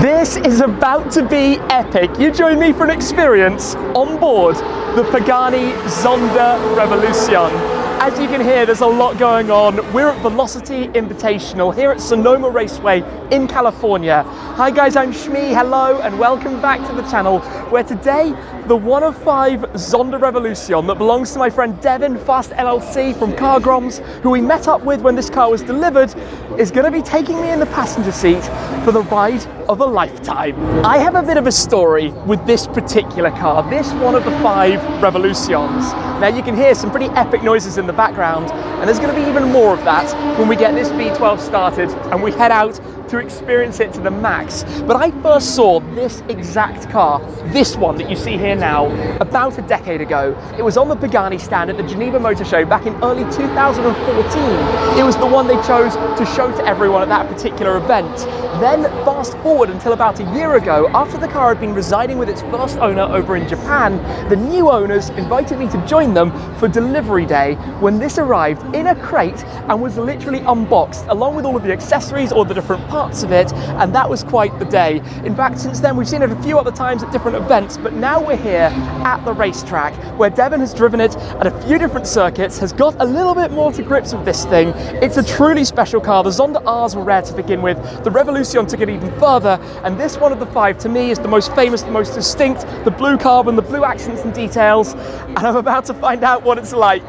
This is about to be epic. You join me for an experience on board the Pagani Zonda Revolucion. As you can hear, there's a lot going on. We're at Velocity Invitational here at Sonoma Raceway in California. Hi guys, I'm Shmi, hello, and welcome back to the channel, where today, the one of 5 Zonda Revolucion that belongs to my friend Devin, Fast LLC from Car Groms, who we met up with when this car was delivered, is going to be taking me in the passenger seat for the ride of a lifetime. I have a bit of a story with this particular car, this one of the 5 Revolutions. Now you can hear some pretty epic noises in the background, and there's going to be even more of that when we get this V12 started and we head out to experience it to the max. But I first saw this exact car, this one that you see here now, about a decade ago. It was on the Pagani stand at the Geneva Motor Show back in early 2014. It was the one they chose to show to everyone at that particular event. Then fast forward until about a year ago, after the car had been residing with its first owner over in Japan, the new owners invited me to join them for delivery day, when this arrived in a crate and was literally unboxed, along with all of the accessories, all the different parts of it, and that was quite the day. In fact, since then we've seen it a few other times at different events, but now we're here at the racetrack, where Devin has driven it at a few different circuits, has got a little bit more to grips with this thing. It's a truly special car. The Zonda Rs were rare to begin with, the Revolution took it even further, and this one of the 5 to me is the most famous, the most distinct, the blue carbon, the blue accents and details, and I'm about to find out what it's like.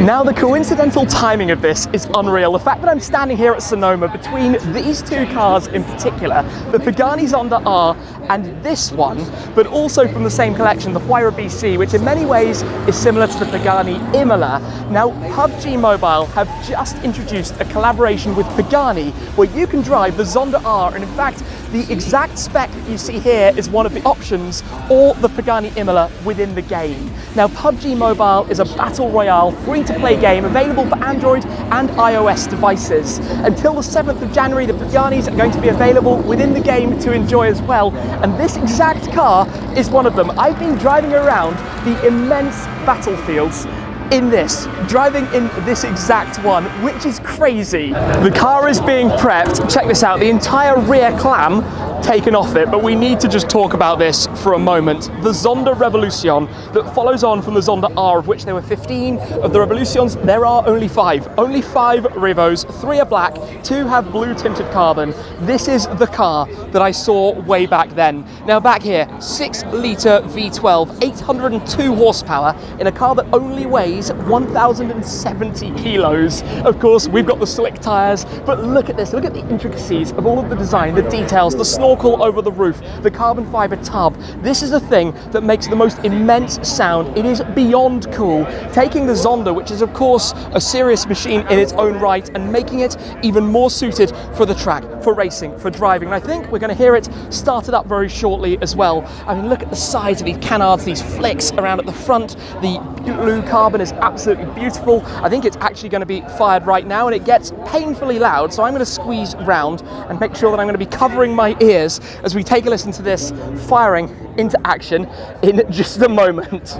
Now, the coincidental timing of this is unreal. The fact that I'm standing here at Sonoma between these 2 cars in particular, the Pagani Zonda R and this one, but also from the same collection, the Huayra BC, which in many ways is similar to the Pagani Imola. Now, PUBG Mobile have just introduced a collaboration with Pagani, where you can drive the Zonda R, and in fact, the exact spec that you see here is one of the options, or the Pagani Imola within the game. Now, PUBG Mobile is a battle royale, free-to-play game available for Android and iOS devices. Until the 7th of January, the Paganis are going to be available within the game to enjoy as well, and this exact car is one of them. I've been driving around the immense battlefields in this, driving in this exact one, which is crazy. The car is being prepped. Check this out, the entire rear clam taken off it, but we need to just talk about this for a moment. The Zonda Revolucion that follows on from the Zonda R, of which there were 15 of the Revolutions, there are only 5. Only 5 Revos, 3 are black, 2 have blue tinted carbon. This is the car that I saw way back then. Now back here, 6-litre V12, 802 horsepower in a car that only weighs 1,070 kilos. Of course, we've got the slick tyres, but look at this, look at the intricacies of all of the design, the details, the snorkel over the roof, the carbon fibre tub. This is the thing that makes the most immense sound. It is beyond cool, taking the Zonda, which is of course a serious machine in its own right, and making it even more suited for the track, for racing, for driving. And I think we're going to hear it started up very shortly as well. I mean, look at the size of these canards, these flicks around at the front. The blue carbon is absolutely beautiful. I think it's actually going to be fired right now, and it gets painfully loud, so I'm going to squeeze round and make sure that I'm going to be covering my ears as we take a listen to this firing into action in just a moment.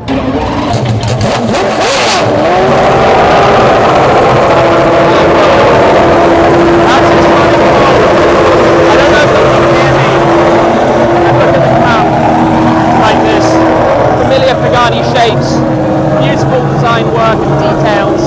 Familiar Pagani shapes, beautiful design work and details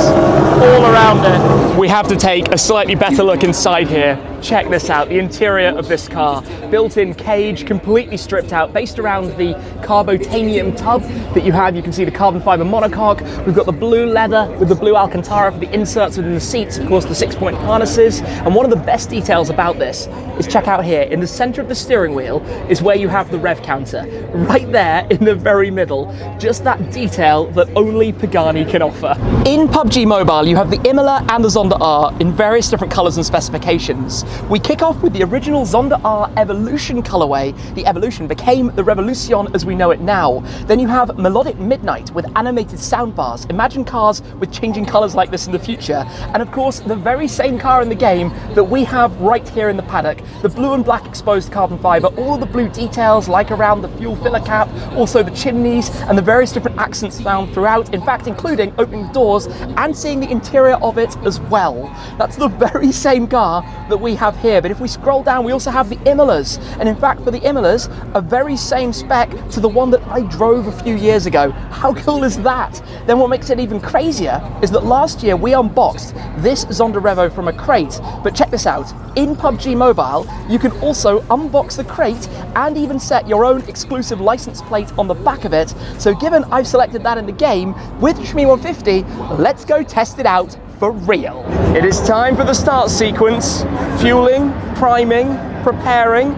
all around it. We have to take a slightly better look inside here. Check this out, the interior of this car. Built-in cage, completely stripped out, based around the carbotanium tub that you have. You can see the carbon fiber monocoque. We've got the blue leather with the blue Alcantara for the inserts within the seats, of course the 6-point harnesses. And one of the best details about this is, check out here, in the center of the steering wheel is where you have the rev counter. Right there in the very middle, just that detail that only Pagani can offer. In PUBG Mobile, you have the Imola and the Zonda R in various different colors and specifications. We kick off with the original Zonda R Evolution colorway. The Evolution became the Revolucion as we know it now. Then you have Melodic Midnight with animated sound bars. Imagine cars with changing colors like this in the future. And of course, the very same car in the game that we have right here in the paddock. The blue and black exposed carbon fiber, all the blue details like around the fuel filler cap, also the chimneys and the various different accents found throughout, in fact including opening the doors and seeing the interior of it as well. That's the very same car that we have here, but if we scroll down we also have the Imolas, and in fact for the Imolas, a very same spec to the one that I drove a few years ago. How cool is that? Then what makes it even crazier is that last year we unboxed this Zonda Revo from a crate, but check this out, in PUBG Mobile you can also unbox the crate and even set your own exclusive license plate on the back of it. So given I've selected that in the game with Shmi 150, let's go test it out for real. It is time for the start sequence. Fueling, priming, preparing.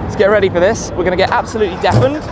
Let's get ready for this. We're gonna get absolutely deafened.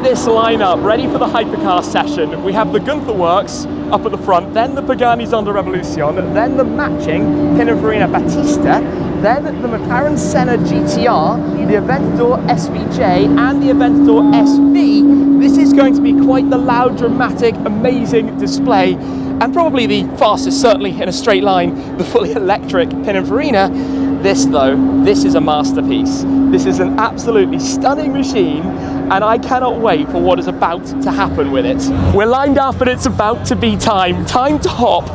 This lineup ready for the hypercar session. We have the Gunther Works up at the front, then the Pagani Zonda Revolution, then the matching Pininfarina Battista, then the McLaren Senna GTR, the Aventador SVJ and the Aventador SV. This is going to be quite the loud, dramatic, amazing display, and probably the fastest, certainly in a straight line, the fully electric Pininfarina. This though, this is a masterpiece. This is an absolutely stunning machine, and I cannot wait for what is about to happen with it. We're lined up and it's about to be time to hop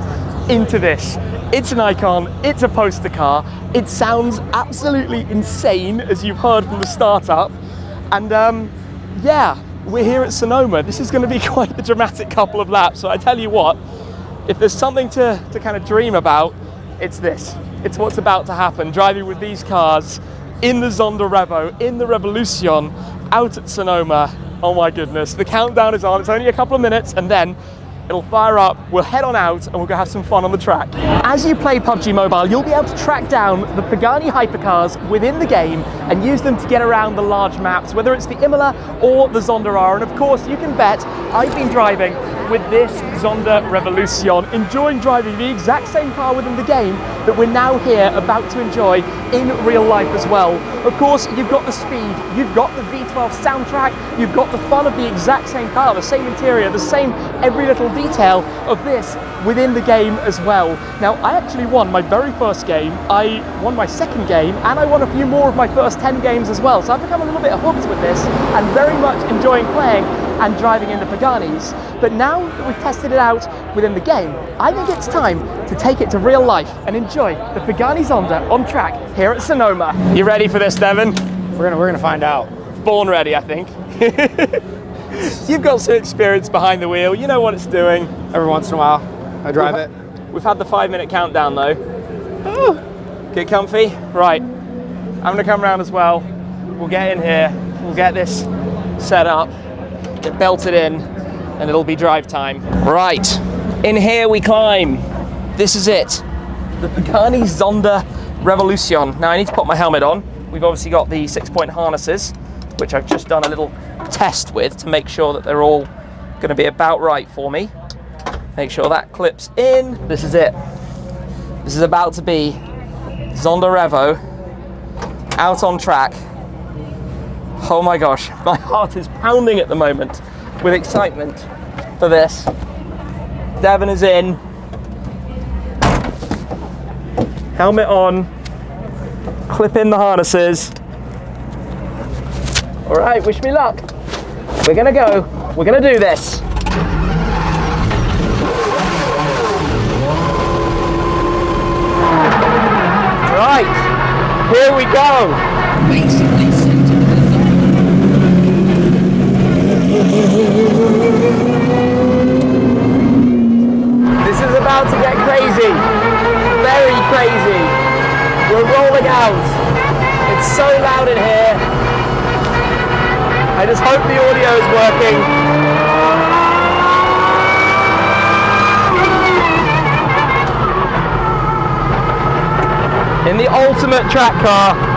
into this. It's an icon, it's a poster car, it sounds absolutely insane as you've heard from the startup, and yeah, we're here at Sonoma. This is going to be quite a dramatic couple of laps, so I tell you what, if there's something to kind of dream about, it's this. It's what's about to happen, driving with these cars in the Zonda Revo, in the Revolution, out at Sonoma. Oh my goodness, the countdown is on. It's only a couple of minutes and then it'll fire up, we'll head on out and we'll go have some fun on the track. As you play PUBG Mobile, you'll be able to track down the Pagani hypercars within the game and use them to get around the large maps, whether it's the Imola or the Zonda R. And of course, you can bet I've been driving with this Zonda Revolution, enjoying driving the exact same car within the game that we're now here about to enjoy in real life as well. Of course, you've got the speed, you've got the V12 soundtrack, you've got the fun of the exact same car, the same interior, the same every little detail of this within the game as well. Now, I actually won my very first game, I won my second game, and I won a few more of my first 10 games as well. So I've become a little bit hooked with this and very much enjoying playing and driving into Paganis. But now that we've tested it out within the game, I think it's time to take it to real life and enjoy the Pagani Zonda on track here at Sonoma. You ready for this, Devin? We're gonna find out. Born ready, I think. You've got some experience behind the wheel, you know what it's doing. Every once in a while, I drive it. We've had the 5-minute countdown though. Ooh. Get comfy? Right. I'm gonna come around as well. We'll get in here, we'll get this set up, get belted in, and it'll be drive time. Right, in here we climb. This is it, the Pagani Zonda Revolution. Now I need to put my helmet on. We've obviously got the 6-point harnesses, which I've just done a little test with to make sure that they're all gonna be about right for me. Make sure that clips in. This is it. This is about to be Zonda Revo out on track. Oh my gosh, my heart is pounding at the moment with excitement for this. Devin is in. Helmet on. Clip in the harnesses. All right, wish me luck. We're gonna go. We're gonna do this. Right, here we go. This is about to get crazy, very crazy. We're rolling out. It's so loud in here. I just hope the audio is working. in the ultimate track car.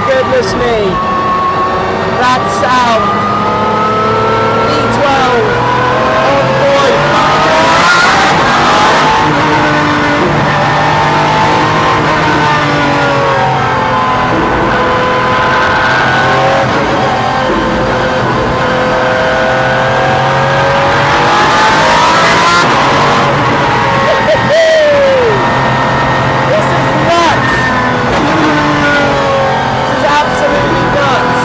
Goodness me, that sound, V12, on point. This is nuts. This is absolutely nuts.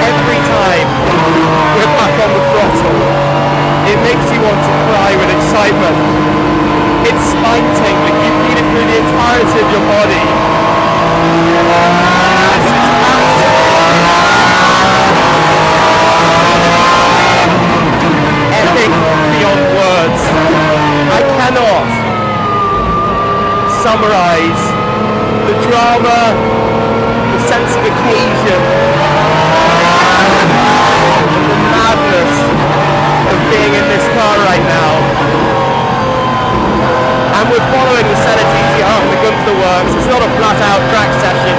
Every time we're back on the throttle, it makes you want to cry with excitement. It's spine-tingling. You feel it through the entirety of your body. This is absolutely epic beyond words. I cannot summarize the drama, the sense of occasion, and the madness of being in this car right now. And we're following the Senna GTR from the Gunther Works. It's not a flat-out track session.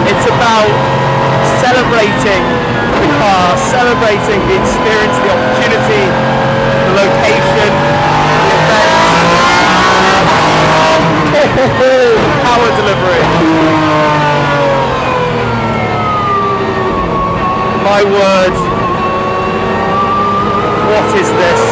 It's about celebrating the car, celebrating the experience, the opportunity, the location, the event. Power delivery. My word. What is this?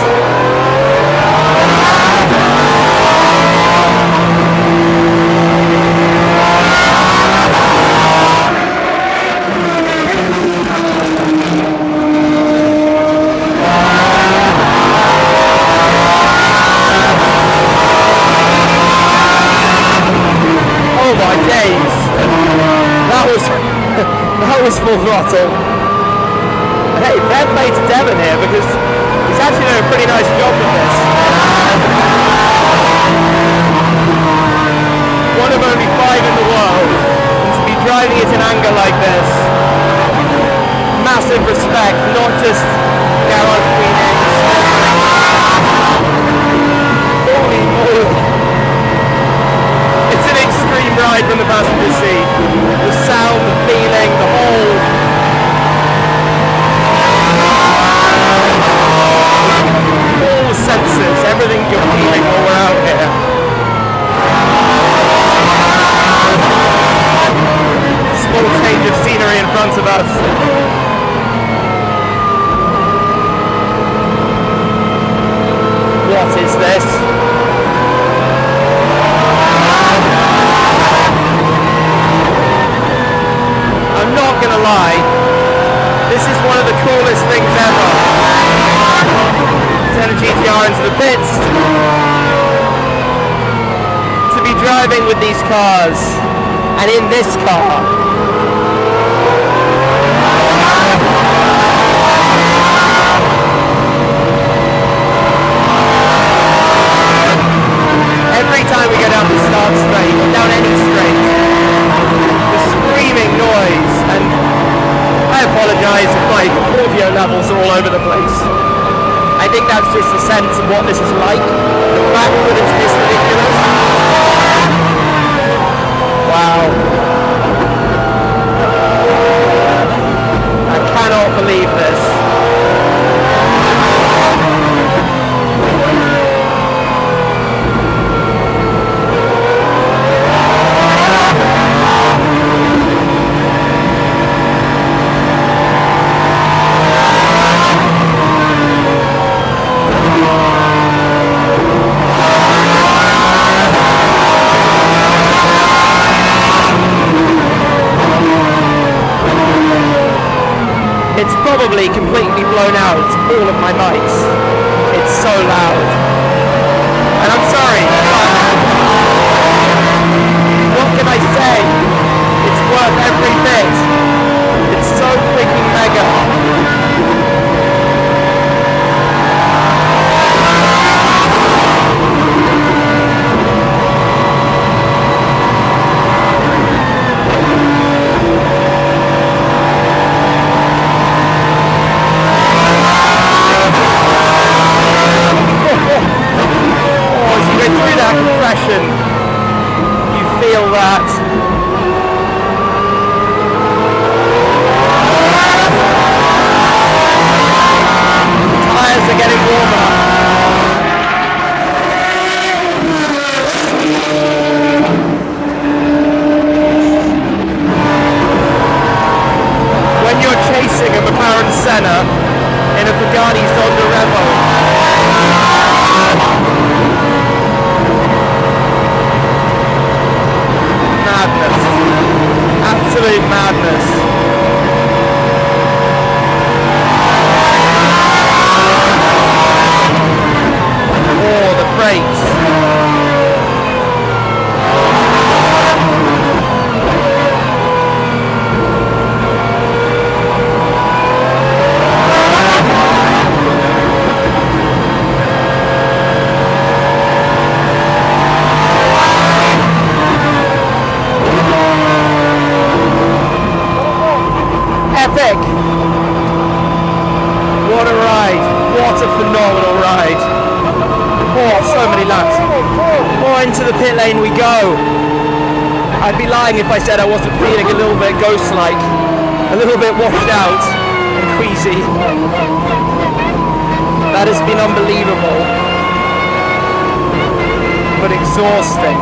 Oh my days! That was full throttle. Hey, fair play to Devin here because he's actually done a pretty nice job with this. One of only 5 in the world, and to be driving it in anger like this, massive respect, not just garage queenings. Holy moly. It's an extreme ride from the passenger seat. The sound, the feeling, the whole all the senses, everything you're feeling while we're out here. Small change of scenery in front of us. What is this? I'm not gonna lie, this is one of the coolest things ever. Senna GTR into the pits, to be driving with these cars, and in this car. Every time we go down the start straight, or down any straight, the screaming noise, and I apologise if my audio levels are all over the place. I think that's just a sense of what this is like. The fact that it's this ridiculous. Wow. I cannot believe this. probably completely blown out all of my mics. It's so loud. And I'm sorry, but what can I say? It's worth every bit. It's so freaking mega. Through that compression, you feel that. The tires are getting warmer. When you're chasing a McLaren Senna in a Pagani Zonda Revo, absolute madness. Oh, the brakes. Epic! What a ride! What a phenomenal ride! Oh, so many laps. Oh, into the pit lane we go. I'd be lying if I said I wasn't feeling a little bit ghost-like, a little bit washed out and queasy. That has been unbelievable, but exhausting.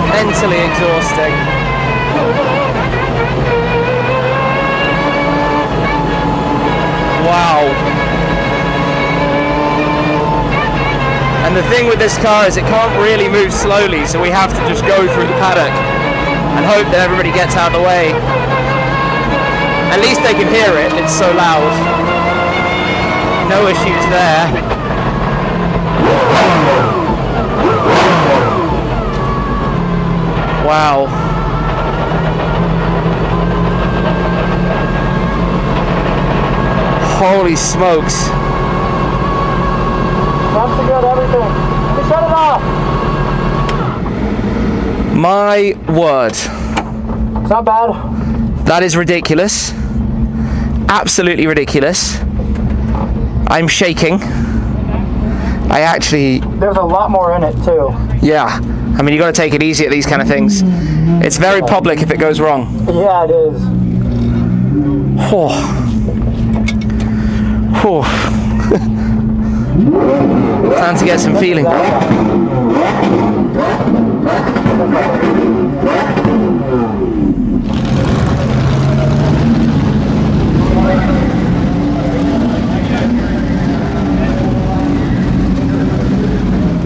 Mentally exhausting. Wow. And the thing with this car is it can't really move slowly, so we have to just go through the paddock and hope that everybody gets out of the way. At least they can hear it, it's so loud. No issues there. Wow. Holy smokes. That's good, everything. Just shut it off. My word. It's not bad. That is ridiculous. Absolutely ridiculous. I'm shaking. I actually... There's a lot more in it too. Yeah. I mean, you got to take it easy at these kind of things. It's very public if it goes wrong. Yeah, it is. Oh. Oh. Time to get some feeling.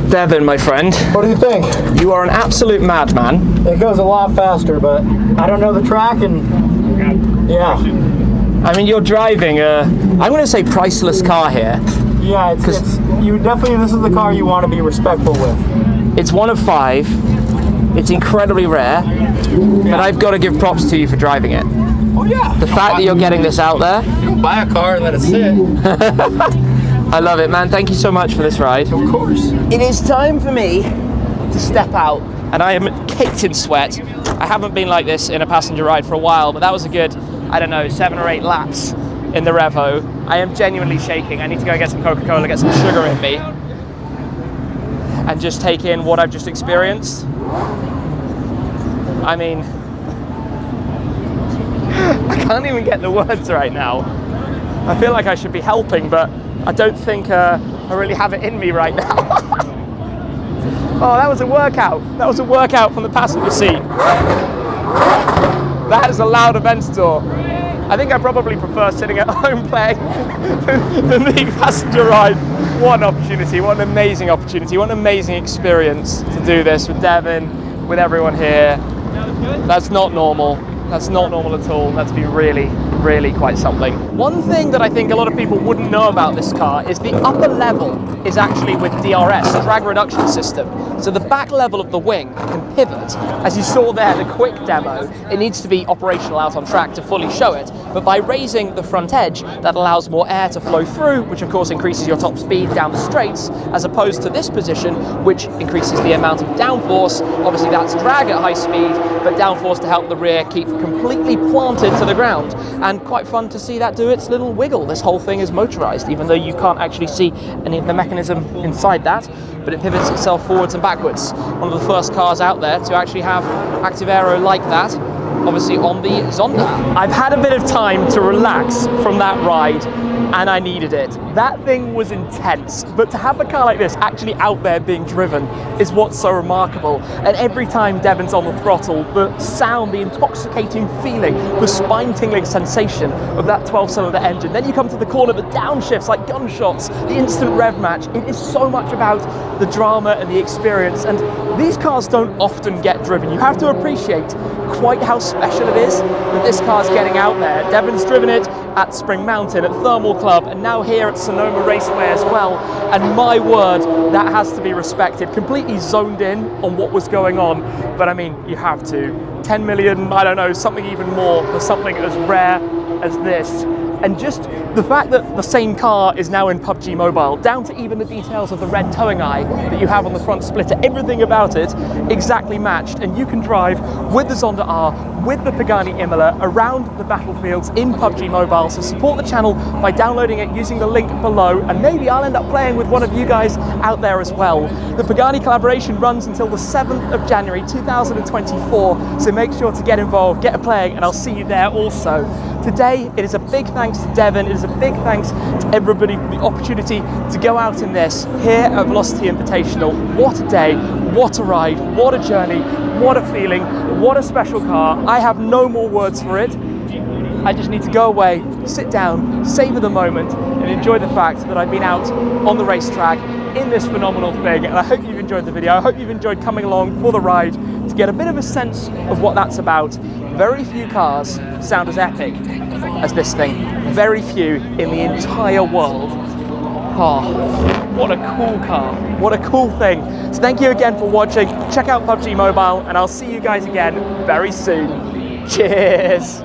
Devin, my friend. What do you think? You are an absolute madman. It goes a lot faster, but I don't know the track and yeah. I mean, you're driving a, I'm going to say priceless car here. Yeah, it's you definitely, this is the car you want to be respectful with. It's one of 5. It's incredibly rare, but I've got to give props to you for driving it. Oh yeah. The fact that you're getting this out there. You don't buy a car and let it sit. I love it, man. Thank you so much for this ride. Of course. It is time for me to step out, and I am caked in sweat. I haven't been like this in a passenger ride for a while, but that was a good, I don't know, 7 or 8 laps in the Revo. I am genuinely shaking. I need to go get some Coca-Cola, get some sugar in me, and just take in what I've just experienced. I mean, I can't even get the words right now. I feel like I should be helping, but I don't think I really have it in me right now. Oh, that was a workout. That was a workout from the passenger seat. That is a loud Aventador. I think I probably prefer sitting at home playing than the passenger ride. What an opportunity, what an amazing opportunity, what an amazing experience to do this with Devin, with everyone here. That's not normal. That's not normal at all. That's been really, really quite something. One thing that I think a lot of people wouldn't know about this car is the upper level is actually with DRS, drag reduction system. So the back level of the wing can pivot. As you saw there, the quick demo, it needs to be operational out on track to fully show it. But by raising the front edge, that allows more air to flow through, which of course increases your top speed down the straights, as opposed to this position, which increases the amount of downforce. Obviously that's drag at high speed, but downforce to help the rear keep completely planted to the ground. And quite fun to see that do its little wiggle. This whole thing is motorized, even though you can't actually see any of the mechanism inside that, but it pivots itself forwards and backwards. One of the first cars out there to actually have active aero like that, obviously on the Zonda. I've had a bit of time to relax from that ride, and I needed it. That thing was intense, but to have a car like this actually out there being driven is what's so remarkable. And every time Devin's on the throttle, the sound, the intoxicating feeling, the spine-tingling sensation of that 12-cylinder engine. Then you come to the corner, the downshifts like gunshots, the instant rev match. It is so much about the drama and the experience, and these cars don't often get driven. You have to appreciate quite how special it is that this car's getting out there. Devin's driven it at Spring Mountain, at Thermal Club, and now here at Sonoma Raceway as well. And my word, that has to be respected. Completely zoned in on what was going on. But I mean, you have to. 10 million, I don't know, something even more for something as rare as this. And just the fact that the same car is now in PUBG Mobile, down to even the details of the red towing eye that you have on the front splitter, everything about it exactly matched. And you can drive with the Zonda R, with the Pagani Imola around the battlefields in PUBG Mobile. So support the channel by downloading it using the link below, and maybe I'll end up playing with one of you guys out there as well. The Pagani collaboration runs until the 7th of January 2024, so make sure to get involved, get playing, and I'll see you there also. Today, it is a big thanks to Devin, it is a big thanks to everybody for the opportunity to go out in this here at Velocity Invitational. What a day, what a ride, what a journey, what a feeling, what a special car. I have no more words for it. I just need to go away, sit down, savor the moment, and enjoy the fact that I've been out on the racetrack in this phenomenal thing. And I hope you've enjoyed the video. I hope you've enjoyed coming along for the ride to get a bit of a sense of what that's about. Very few cars sound as epic as this thing. Very few in the entire world. Oh, what a cool car. What a cool thing. So thank you again for watching. Check out PUBG Mobile, and I'll see you guys again very soon. Cheers.